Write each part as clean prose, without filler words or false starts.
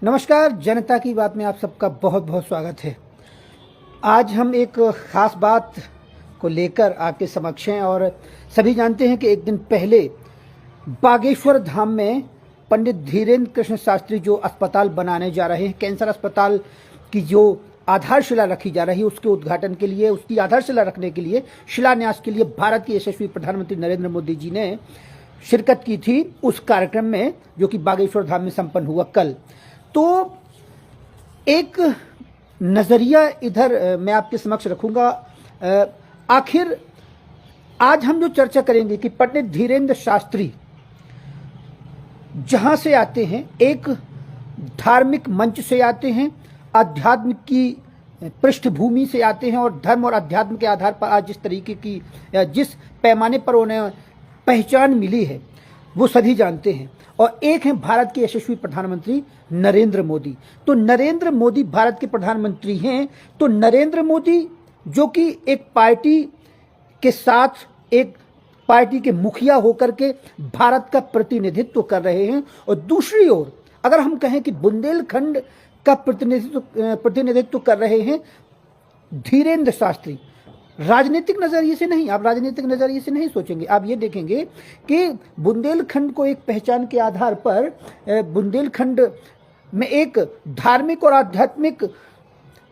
नमस्कार, जनता की बात में आप सबका बहुत बहुत स्वागत है। आज हम एक ख़ास बात को लेकर आपके समक्ष हैं और सभी जानते हैं कि एक दिन पहले बागेश्वर धाम में पंडित धीरेन्द्र कृष्ण शास्त्री जो अस्पताल बनाने जा रहे हैं, कैंसर अस्पताल की जो आधारशिला रखी जा रही है, उसके उद्घाटन के लिए, उसकी आधारशिला रखने के लिए, शिलान्यास के लिए भारत के यशस्वी प्रधानमंत्री नरेंद्र मोदी जी ने शिरकत की थी उस कार्यक्रम में, जो कि बागेश्वर धाम में संपन्न हुआ कल। तो एक नज़रिया इधर मैं आपके समक्ष रखूंगा। आखिर आज हम जो चर्चा करेंगे कि पंडित धीरेन्द्र शास्त्री जहां से आते हैं, एक धार्मिक मंच से आते हैं, अध्यात्म की पृष्ठभूमि से आते हैं और धर्म और अध्यात्म के आधार पर आज जिस तरीके की, जिस पैमाने पर उन्हें पहचान मिली है वो सभी जानते हैं। और एक है भारत के यशस्वी प्रधानमंत्री नरेंद्र मोदी। तो नरेंद्र मोदी भारत के प्रधानमंत्री हैं। तो नरेंद्र मोदी जो कि एक पार्टी के साथ, एक पार्टी के मुखिया होकर के भारत का प्रतिनिधित्व कर रहे हैं, और दूसरी ओर अगर हम कहें कि बुंदेलखंड का प्रतिनिधित्व कर रहे हैं धीरेन्द्र शास्त्री। राजनीतिक नज़रिए से नहीं, आप राजनीतिक नज़रिए से नहीं सोचेंगे, आप ये देखेंगे कि बुंदेलखंड को एक पहचान के आधार पर बुंदेलखंड में एक धार्मिक और आध्यात्मिक,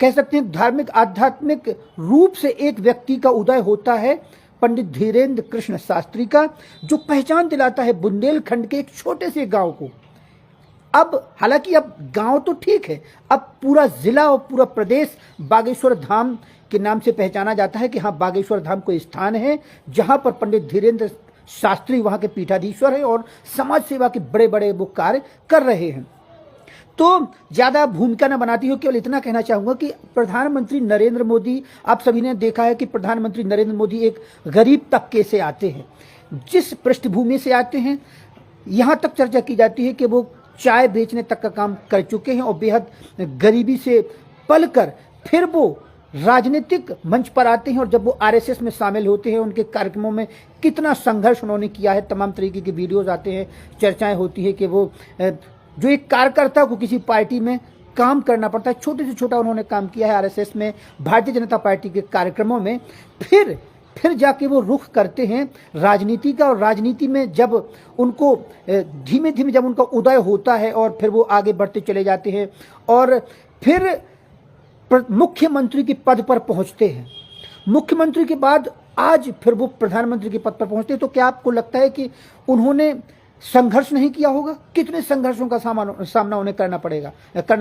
कह सकते हैं धार्मिक आध्यात्मिक रूप से एक व्यक्ति का उदय होता है, पंडित धीरेन्द्र कृष्ण शास्त्री का, जो पहचान दिलाता है बुंदेलखंड के एक छोटे से गांव को। अब हालांकि अब गांव तो ठीक है, अब पूरा जिला और पूरा प्रदेश बागेश्वर धाम के नाम से पहचाना जाता है कि हाँ, बागेश्वर धाम कोई स्थान है जहां पर पंडित धीरेन्द्र शास्त्री वहां के पीठाधीश्वर है और समाज सेवा के बड़े बड़े वो कार्य कर रहे हैं। तो ज्यादा भूमिका न बनाती हो, केवल इतना कहना चाहूंगा कि प्रधानमंत्री नरेंद्र मोदी, आप सभी ने देखा है कि प्रधानमंत्री नरेंद्र मोदी एक गरीब तबके से आते हैं। जिस पृष्ठभूमि से आते हैं, यहां तक चर्चा की जाती है कि वो चाय बेचने तक का काम कर चुके हैं और बेहद गरीबी से पलकर फिर वो राजनीतिक मंच पर आते हैं। और जब वो आरएसएस में शामिल होते हैं, उनके कार्यक्रमों में कितना संघर्ष उन्होंने किया है, तमाम तरीके के वीडियोज आते हैं, चर्चाएं होती है कि वो जो एक कार्यकर्ता को किसी पार्टी में काम करना पड़ता है, छोटे से छोटा उन्होंने काम किया है आरएसएस में, भारतीय जनता पार्टी के कार्यक्रमों में, फिर जाके वो रुख करते हैं राजनीति का। और राजनीति में जब उनको धीमे धीमे जब उनका उदय होता है और फिर वो आगे बढ़ते चले जाते हैं और फिर मुख्यमंत्री के पद पर पहुंचते हैं। मुख्यमंत्री के बाद आज फिर वो प्रधानमंत्री के पद पर पहुंचते हैं। तो क्या आपको लगता है कि उन्होंने संघर्ष नहीं किया होगा? कितने संघर्षों का सामना उन्हें करना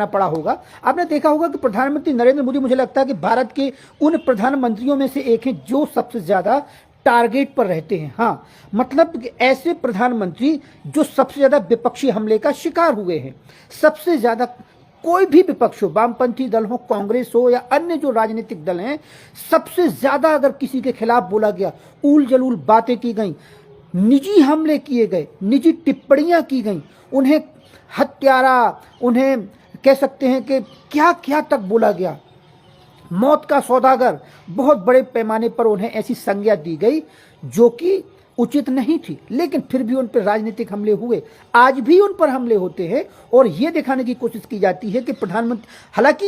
पड़ा होगा। आपने देखा होगा कि प्रधानमंत्री नरेंद्र मोदी, मुझे लगता है कि भारत के उन प्रधानमंत्रियों में से एक हैं जो सबसे ज्यादा टारगेट पर रहते हैं। हाँ, मतलब ऐसे प्रधानमंत्री जो सबसे ज्यादा विपक्षी हमले का शिकार हुए हैं। सबसे ज्यादा कोई भी विपक्ष हो, वामपंथी दल हो, कांग्रेस हो या अन्य जो राजनीतिक दल हैं, सबसे ज्यादा अगर किसी के खिलाफ बोला गया, उल जलूल बातें की गई, निजी हमले किए गए, निजी टिप्पणियां की गई, उन्हें हत्यारा, उन्हें कह सकते हैं कि क्या क्या तक बोला गया, मौत का सौदागर, बहुत बड़े पैमाने पर उन्हें ऐसी संज्ञा दी गई जो कि उचित नहीं थी। लेकिन फिर भी उन पर राजनीतिक हमले हुए, आज भी उन पर हमले होते हैं और ये दिखाने की कोशिश की जाती है कि प्रधानमंत्री, हालांकि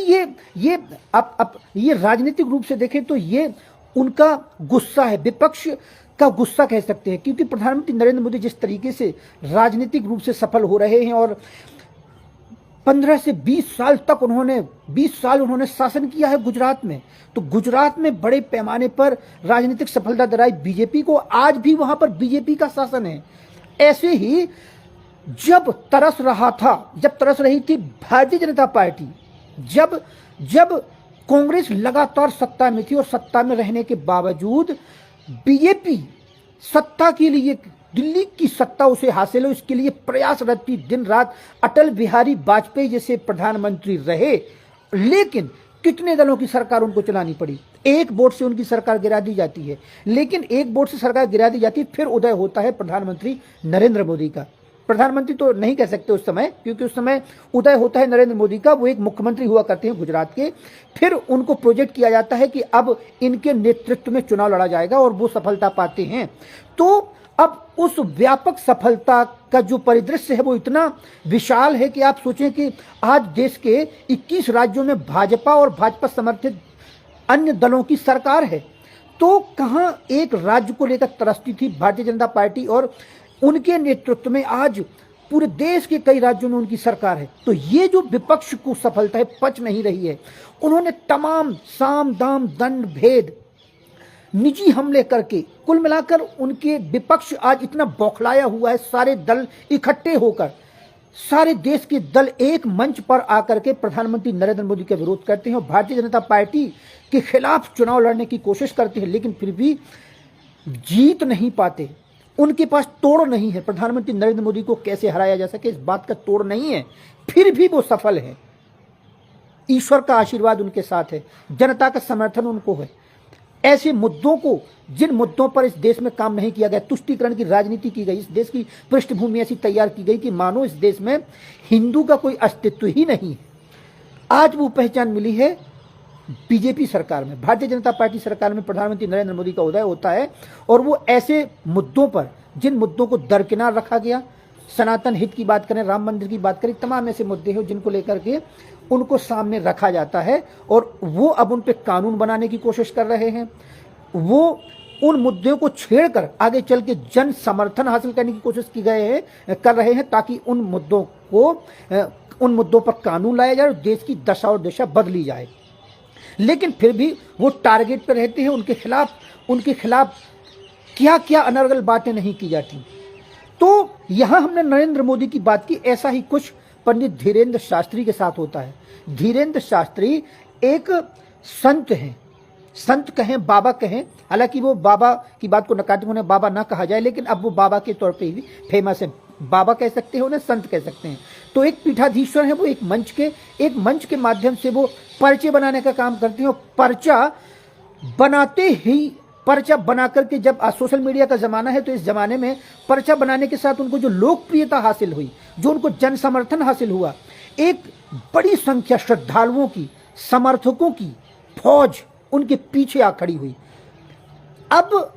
ये राजनीतिक रूप से देखें तो ये उनका गुस्सा है, विपक्ष का गुस्सा कह सकते हैं, क्योंकि प्रधानमंत्री नरेंद्र मोदी जिस तरीके से राजनीतिक रूप से सफल हो रहे हैं और 15 से 20 साल तक उन्होंने शासन किया है गुजरात में। तो गुजरात में बड़े पैमाने पर राजनीतिक सफलता दिलाई बीजेपी को, आज भी वहां पर बीजेपी का शासन है। ऐसे ही जब तरस रही थी भारतीय जनता पार्टी, जब कांग्रेस लगातार सत्ता में थी और सत्ता में रहने के बावजूद बीजेपी सत्ता के लिए, दिल्ली की सत्ता उसे हासिल हो, इसके लिए प्रयासरत थी दिन रात। अटल बिहारी वाजपेयी जैसे प्रधानमंत्री रहे, लेकिन कितने दलों की सरकार उनको चलानी पड़ी। एक वोट से उनकी सरकार गिरा दी जाती है, लेकिन एक वोट से सरकार गिरा दी जाती है, फिर उदय होता है प्रधानमंत्री नरेंद्र मोदी का। प्रधानमंत्री तो नहीं कह सकते उस समय, क्योंकि उस समय उदय होता है नरेंद्र मोदी का। वो एक मुख्यमंत्री हुआ करते हैं गुजरात के। फिर उनको प्रोजेक्ट किया जाता है कि अब इनके नेतृत्व में चुनाव लड़ा जाएगा और वो सफलता पाते हैं। तो अब उस व्यापक सफलता का जो परिदृश्य है वो इतना विशाल है कि आप सोचें कि आज देश के 21 राज्यों में भाजपा और भाजपा समर्थित अन्य दलों की सरकार है। तो कहां एक राज्य को लेकर त्रस्ती थी भारतीय जनता पार्टी, और उनके नेतृत्व में आज पूरे देश के कई राज्यों में उनकी सरकार है। तो ये जो विपक्ष को सफलता है पच नहीं रही है। उन्होंने तमाम साम दाम दंड भेद निजी हमले करके कुल मिलाकर उनके विपक्ष आज इतना बौखलाया हुआ है। सारे दल इकट्ठे होकर, सारे देश के दल एक मंच पर आकर के प्रधानमंत्री नरेंद्र मोदी का विरोध करते हैं और भारतीय जनता पार्टी के खिलाफ चुनाव लड़ने की कोशिश करते हैं, लेकिन फिर भी जीत नहीं पाते। उनके पास तोड़ नहीं है प्रधानमंत्री नरेंद्र मोदी को कैसे हराया जा सके, इस बात का तोड़ नहीं है। फिर भी वो सफल है। ईश्वर का आशीर्वाद उनके साथ है, जनता का समर्थन उनको है। ऐसे मुद्दों को, जिन मुद्दों पर इस देश में काम नहीं किया गया, तुष्टीकरण की राजनीति की गई, इस देश की पृष्ठभूमि ऐसी तैयार की गई कि मानो इस देश में हिंदू का कोई अस्तित्व ही नहीं है। आज वो पहचान मिली है बीजेपी सरकार में, भारतीय जनता पार्टी सरकार में प्रधानमंत्री नरेंद्र मोदी का उदय होता है। और वो ऐसे मुद्दों पर, जिन मुद्दों को दरकिनार रखा गया, सनातन हित की बात करें, राम मंदिर की बात करें, तमाम ऐसे मुद्दे हैं जिनको लेकर के उनको सामने रखा जाता है और वो अब उन पे कानून बनाने की कोशिश कर रहे हैं। वो उन मुद्दों को छेड़कर आगे चल के जन समर्थन हासिल करने की कोशिश कर रहे हैं ताकि उन मुद्दों पर कानून लाया जाए और देश की दशा और दिशा बदली जाए। लेकिन फिर भी वो टारगेट पर रहते हैं। उनके खिलाफ क्या क्या अनर्गल बातें नहीं की जाती। तो यहां हमने नरेंद्र मोदी की बात की, ऐसा ही कुछ पंडित धीरेन्द्र शास्त्री के साथ होता है। धीरेन्द्र शास्त्री एक संत हैं, संत कहें, बाबा कहें, हालांकि वो बाबा की बात को नकारते, उन्हें बाबा ना कहा जाए, लेकिन अब वो बाबा के तौर पे ही फेमस है। बाबा कह सकते हैं उन्हें, संत कह सकते हैं। तो एक पीठाधीश्वर है, वो एक मंच के माध्यम से वो पर्चे बनाने का काम करते हैं। और पर्चा बना करके, जब सोशल मीडिया का ज़माना है तो इस ज़माने में पर्चा बनाने के साथ उनको जो लोकप्रियता हासिल हुई, जो उनको जन समर्थन हासिल हुआ, एक बड़ी संख्या श्रद्धालुओं की, समर्थकों की फौज उनके पीछे आ खड़ी हुई। अब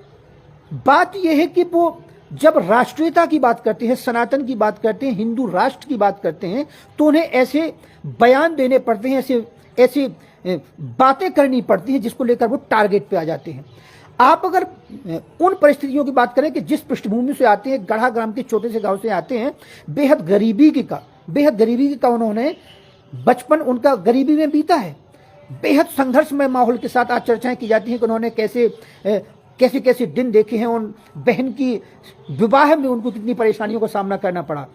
बात यह है कि वो जब राष्ट्रीयता की बात करते हैं, सनातन की बात करते हैं, हिंदू राष्ट्र की बात करते हैं, तो उन्हें ऐसे बयान देने पड़ते हैं, ऐसे बातें करनी पड़ती हैं जिसको लेकर वो टारगेट पे आ जाते हैं। आप अगर उन परिस्थितियों की बात करें कि जिस पृष्ठभूमि से आते हैं, गढ़ा ग्राम के छोटे से गांव से आते हैं, बेहद गरीबी का उन्होंने बचपन उनका गरीबी में बीता है। बेहद संघर्षमय माहौल के साथ आज चर्चाएं की जाती हैं कि उन्होंने कैसे दिन देखे हैं, उन बहन की विवाह में उनको कितनी परेशानियों का सामना करना पड़ा।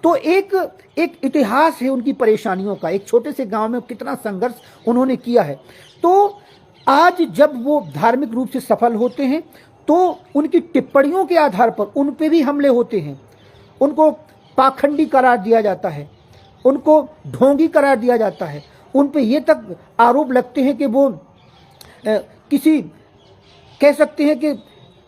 तो एक इतिहास है उनकी परेशानियों का, एक छोटे से गांव में कितना संघर्ष उन्होंने किया है। तो आज जब वो धार्मिक रूप से सफल होते हैं तो उनकी टिप्पणियों के आधार पर उन पे भी हमले होते हैं। उनको पाखंडी करार दिया जाता है, उनको ढोंगी करार दिया जाता है, उन पे ये तक आरोप लगते हैं कि वो कह सकते हैं कि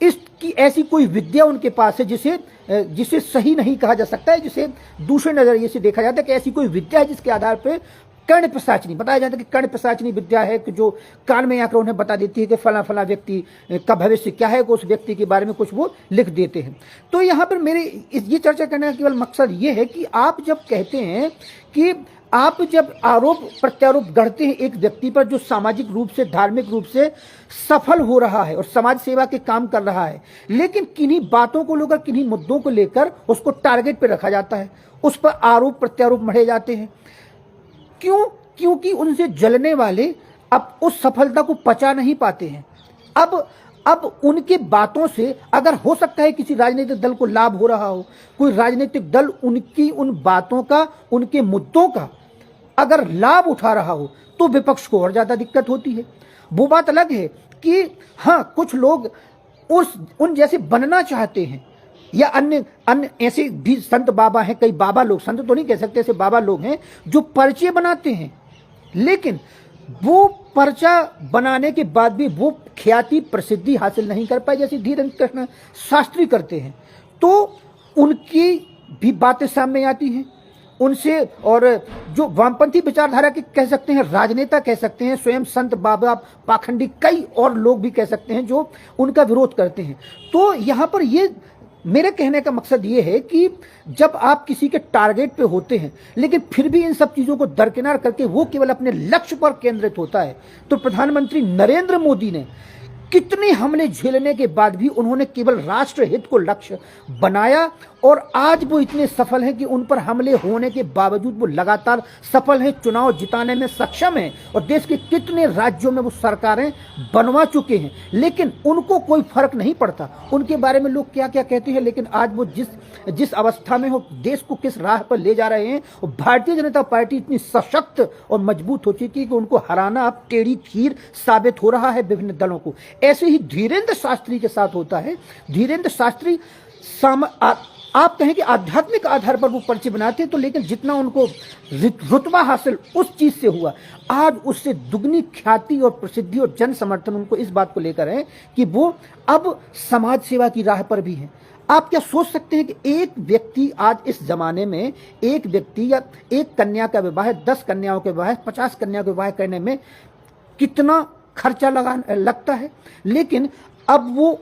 इसकी ऐसी कोई विद्या उनके पास है जिसे सही नहीं कहा जा सकता है, जिसे दूसरे नजरिए से देखा जाता है कि ऐसी कोई विद्या है जिसके आधार पर कर्ण पिशाचनी बताया जाता है कि कर्ण पिशाचनी विद्या है कि जो कान में आकर उन्हें बता देती है कि फला फला व्यक्ति का भविष्य क्या है, उस व्यक्ति के बारे में कुछ वो लिख देते हैं। तो यहाँ पर मेरे ये चर्चा करने का केवल मकसद ये है कि आप जब कहते हैं कि आप जब आरोप प्रत्यारोप गढ़ते हैं एक व्यक्ति पर जो सामाजिक रूप से, धार्मिक रूप से सफल हो रहा है और समाज सेवा के काम कर रहा है, लेकिन किन्हीं बातों को लेकर, किन्हीं मुद्दों को लेकर उसको टारगेट पे रखा जाता है, उस पर आरोप प्रत्यारोप मढ़े जाते हैं। क्यों? क्योंकि उनसे जलने वाले अब उस सफलता को पचा नहीं पाते हैं। अब उनके बातों से अगर हो सकता है किसी राजनीतिक दल को लाभ हो रहा हो, कोई राजनीतिक दल उनकी उन बातों का, उनके मुद्दों का अगर लाभ उठा रहा हो, तो विपक्ष को और ज्यादा दिक्कत होती है। वो बात अलग है कि हाँ, कुछ लोग उन जैसे बनना चाहते हैं, या अन्य ऐसे भी संत बाबा हैं, कई बाबा लोग, संत तो नहीं कह सकते, ऐसे बाबा लोग हैं जो पर्चे बनाते हैं, लेकिन वो पर्चा बनाने के बाद भी वो ख्याति प्रसिद्धि हासिल नहीं कर पाए, जैसे धीरेन्द्र कृष्ण शास्त्री करते हैं। तो उनकी भी बातें सामने आती हैं उनसे, और जो वामपंथी विचारधारा के कह सकते हैं, राजनेता कह सकते हैं, स्वयं संत बाबा, पाखंडी, कई और लोग भी कह सकते हैं जो उनका विरोध करते हैं। तो यहाँ पर ये मेरे कहने का मकसद ये है कि जब आप किसी के टारगेट पे होते हैं लेकिन फिर भी इन सब चीज़ों को दरकिनार करके वो केवल अपने लक्ष्य पर केंद्रित होता है, तो प्रधानमंत्री नरेंद्र मोदी ने कितने हमले झेलने के बाद भी उन्होंने केवल राष्ट्र हित को लक्ष्य बनाया और आज वो इतने सफल हैं कि उन पर हमले होने के बावजूद वो लगातार सफल हैं, चुनाव जिताने में सक्षम हैं और देश के कितने राज्यों में वो सरकारें बनवा चुके हैं, लेकिन उनको कोई फर्क नहीं पड़ता उनके बारे में लोग क्या क्या कहते हैं। लेकिन आज वो जिस अवस्था में हो, देश को किस राह पर ले जा रहे हैं, और भारतीय जनता पार्टी इतनी सशक्त और मजबूत हो चुकी है कि उनको हराना अब टेढ़ी खीर साबित हो रहा है विभिन्न दलों को। ऐसे ही धीरेन्द्र शास्त्री के साथ होता है। धीरेन्द्र शास्त्री आप कहें कि आध्यात्मिक आधार पर वो पर्चे बनाते हैं, तो लेकिन जितना उनको रुतबा हासिल उस चीज से हुआ, आज उससे दुगनी ख्याति और प्रसिद्धि और जन समर्थन उनको इस बात को लेकर है कि वो अब समाज सेवा की राह पर भी है। आप क्या सोच सकते हैं कि एक व्यक्ति आज इस जमाने में, एक व्यक्ति या एक कन्या का विवाह, 10 कन्याओं के विवाह, 50 कन्याओं के विवाह करने में कितना खर्चा लगता है, लेकिन अब वो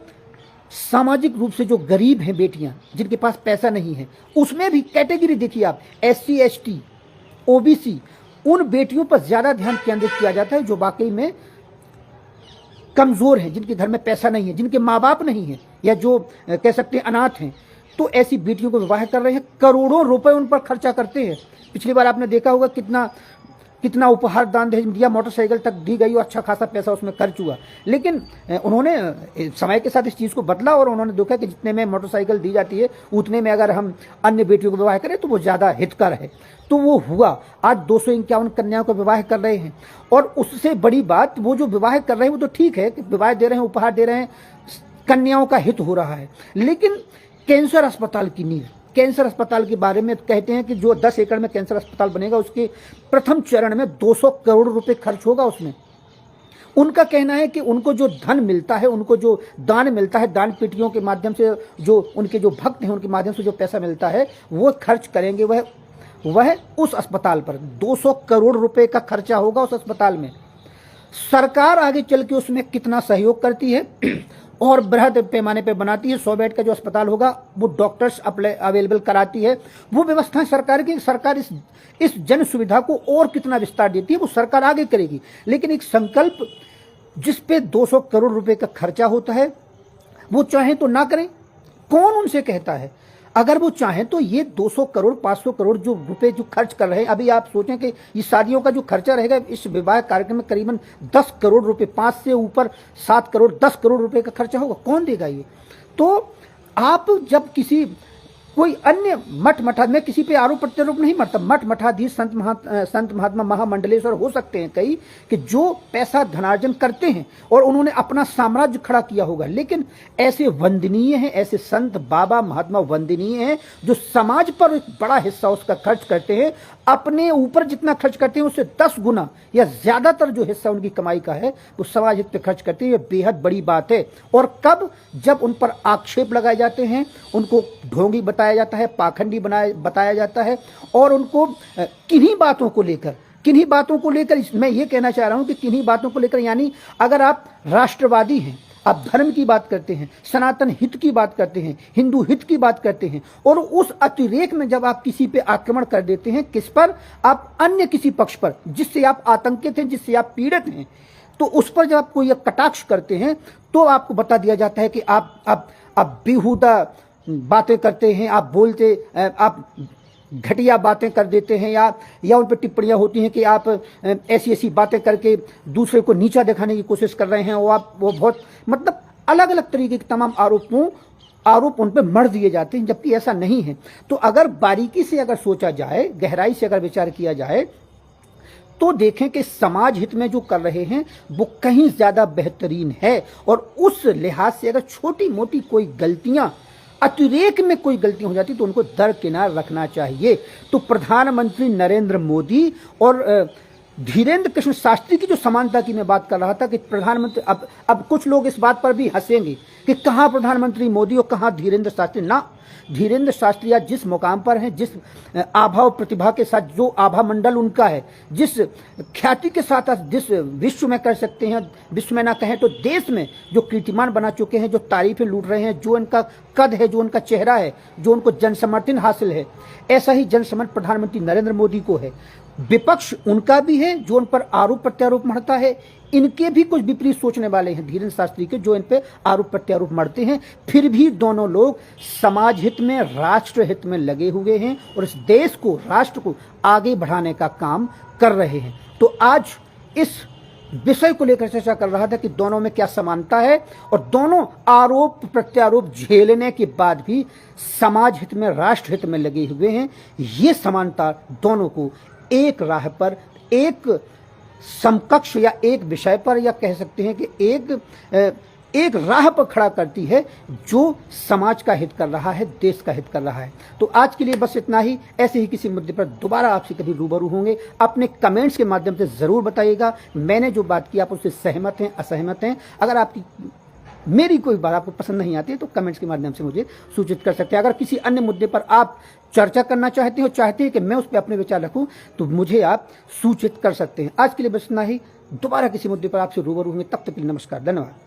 सामाजिक रूप से जो गरीब हैं बेटियां, जिनके पास पैसा नहीं है, उसमें भी कैटेगरी देखिए आप, SC ST OBC, उन बेटियों पर ज्यादा ध्यान केंद्रित किया जाता है जो वाकई में कमजोर हैं, जिनके घर में पैसा नहीं है, जिनके माँ बाप नहीं है, या जो कह सकते हैं अनाथ हैं। तो ऐसी बेटियों को विवाह कर रहे हैं, करोड़ों रुपए उन पर खर्चा करते हैं। पिछली बार आपने देखा होगा कितना उपहार दान दहेज दिया, मोटरसाइकिल तक दी गई और अच्छा खासा पैसा उसमें खर्च हुआ। लेकिन उन्होंने समय के साथ इस चीज़ को बदला और उन्होंने देखा कि जितने में मोटरसाइकिल दी जाती है उतने में अगर हम अन्य बेटियों को विवाह करें तो वो ज़्यादा हितकर है। तो वो हुआ, आज 251 कन्याओं का विवाह कर रहे हैं। और उससे बड़ी बात, वो जो विवाह कर रहे हैं वो तो ठीक है कि विवाह दे रहे हैं, उपहार दे रहे हैं, कन्याओं का हित हो रहा है, लेकिन कैंसर अस्पताल की नींव, कैंसर अस्पताल के बारे में कहते हैं कि जो 10 एकड़ में कैंसर अस्पताल बनेगा उसके प्रथम चरण में 200 करोड़ रुपए खर्च होगा उसमें। उनका कहना है कि उनको जो धन मिलता है, उनको जो दान मिलता है, दान पेटियों के माध्यम से जो उनके जो भक्त हैं उनके माध्यम से जो पैसा मिलता है वो खर्च करेंगे वह उस अस्पताल पर। 200 करोड़ रुपए का खर्चा होगा उस अस्पताल में। सरकार आगे चल के उसमें कितना सहयोग करती है और बृहद पैमाने पे बनाती है। 100 बेड का जो अस्पताल होगा वो डॉक्टर्स अवेलेबल कराती है, वो व्यवस्थाएं सरकार की। सरकार इस जन सुविधा को और कितना विस्तार देती है वो सरकार आगे करेगी। लेकिन एक संकल्प जिस पे 200 करोड़ रुपए का खर्चा होता है, वो चाहे तो ना करें, कौन उनसे कहता है? अगर वो चाहें तो ये 200 करोड़ 500 करोड़ जो रुपए जो खर्च कर रहे हैं, अभी आप सोचें कि ये शादियों का जो खर्चा रहेगा इस विवाह कार्यक्रम में करीबन 10 करोड़ रुपए, 5 से ऊपर 7 करोड़ 10 करोड़ रुपए का खर्चा होगा, कौन देगा ये? तो आप जब किसी कोई अन्य मठ मठा, मैं किसी पे आरोप प्रत्यारोप नहीं मरता, मठ मठाधीश संत महात्मा महामंडलेश्वर हो सकते हैं कई कि जो पैसा धनार्जन करते हैं और उन्होंने अपना साम्राज्य खड़ा किया होगा, लेकिन ऐसे वंदनीय हैं, ऐसे संत बाबा महात्मा वंदनीय हैं जो समाज पर एक बड़ा हिस्सा उसका खर्च करते हैं। अपने ऊपर जितना खर्च करते हैं उससे 10 गुना या ज्यादातर जो हिस्सा उनकी कमाई का है वो समाज हित पे खर्च करते हैं। ये बेहद बड़ी बात है। और कब? जब उन पर आक्षेप लगाए जाते हैं, उनको ढोंगी बताया जाता है, पाखंडी बताया जाता है, और उनको किन्हीं बातों को लेकर मैं ये कहना चाह रहा हूं कि किन्हीं बातों को लेकर, यानी अगर आप राष्ट्रवादी हैं, आप धर्म की बात करते हैं, सनातन हित की बात करते हैं, हिंदू हित की बात करते हैं, और उस अतिरेक में जब आप किसी पे आक्रमण कर देते हैं, किस पर? आप अन्य किसी पक्ष पर, जिससे आप आतंकित हैं, जिससे आप पीड़ित हैं, तो उस पर जब आप कोई कटाक्ष करते हैं तो आपको बता दिया जाता है कि आप बेहुदा बातें करते हैं, आप बोलते, आप घटिया बातें कर देते हैं, या उन पर टिप्पणियां होती हैं कि आप ऐसी बातें करके दूसरे को नीचा दिखाने की कोशिश कर रहे हैं, वो बहुत मतलब अलग अलग तरीके के तमाम आरोप उन पर मढ़ दिए जाते हैं, जबकि ऐसा नहीं है। तो अगर बारीकी से अगर सोचा जाए, गहराई से अगर विचार किया जाए, तो देखें कि समाज हित में जो कर रहे हैं वो कहीं ज्यादा बेहतरीन है। और उस लिहाज से अगर छोटी मोटी कोई गलतियां, अतिरेक में कोई गलती हो जाती तो उनको दरकिनार रखना चाहिए। तो प्रधानमंत्री नरेंद्र मोदी और धीरेन्द्र कृष्ण शास्त्री की जो समानता की मैं बात कर रहा था कि प्रधानमंत्री, अब कुछ लोग इस बात पर भी हंसेंगे कि कहाँ प्रधानमंत्री मोदी और कहाँ धीरेन्द्र शास्त्री। ना, धीरेन्द्र शास्त्री आज जिस मुकाम पर हैं, जिस आभा और प्रतिभा के साथ, जो आभा मंडल उनका है, जिस ख्याति के साथ आज जिस विश्व में कर सकते हैं, विश्व में ना कहें तो देश में जो कीर्तिमान बना चुके हैं, जो तारीफें लूट रहे हैं, जो इनका कद है, जो उनका चेहरा है, जो उनको जन समर्थन हासिल है, ऐसा ही जन समर्थन प्रधानमंत्री नरेंद्र मोदी को है। विपक्ष उनका भी है जो उन पर आरोप प्रत्यारोप मढ़ता है, इनके भी कुछ विपरीत सोचने वाले हैं धीरेन्द्र शास्त्री के, जो इन पे आरोप प्रत्यारोप मढ़ते हैं। फिर भी दोनों लोग समाज हित में, राष्ट्र हित में लगे हुए हैं और इस देश को, राष्ट्र को आगे बढ़ाने का काम कर रहे हैं। तो आज इस विषय को लेकर चर्चा कर रहा था कि दोनों में क्या समानता है, और दोनों आरोप प्रत्यारोप झेलने के बाद भी समाज हित में, राष्ट्र हित में लगे हुए हैं। ये समानता दोनों को एक राह पर, एक समकक्ष या एक विषय पर, या कह सकते हैं कि एक राह पर खड़ा करती है, जो समाज का हित कर रहा है, देश का हित कर रहा है। तो आज के लिए बस इतना ही। ऐसे ही किसी मुद्दे पर दोबारा आपसे कभी रूबरू होंगे। अपने कमेंट्स के माध्यम से ज़रूर बताइएगा मैंने जो बात की आप उससे सहमत हैं, असहमत हैं। अगर आपकी मेरी कोई बात आपको पसंद नहीं आती है तो कमेंट्स के माध्यम से मुझे सूचित कर सकते हैं। अगर किसी अन्य मुद्दे पर आप चर्चा करना चाहते हो, चाहते हैं कि मैं उस पर अपने विचार रखूं, तो मुझे आप सूचित कर सकते हैं। आज के लिए बस इतना ही। दोबारा किसी मुद्दे पर आपसे रूबरू होंगे। तब तक के लिए नमस्कार, धन्यवाद।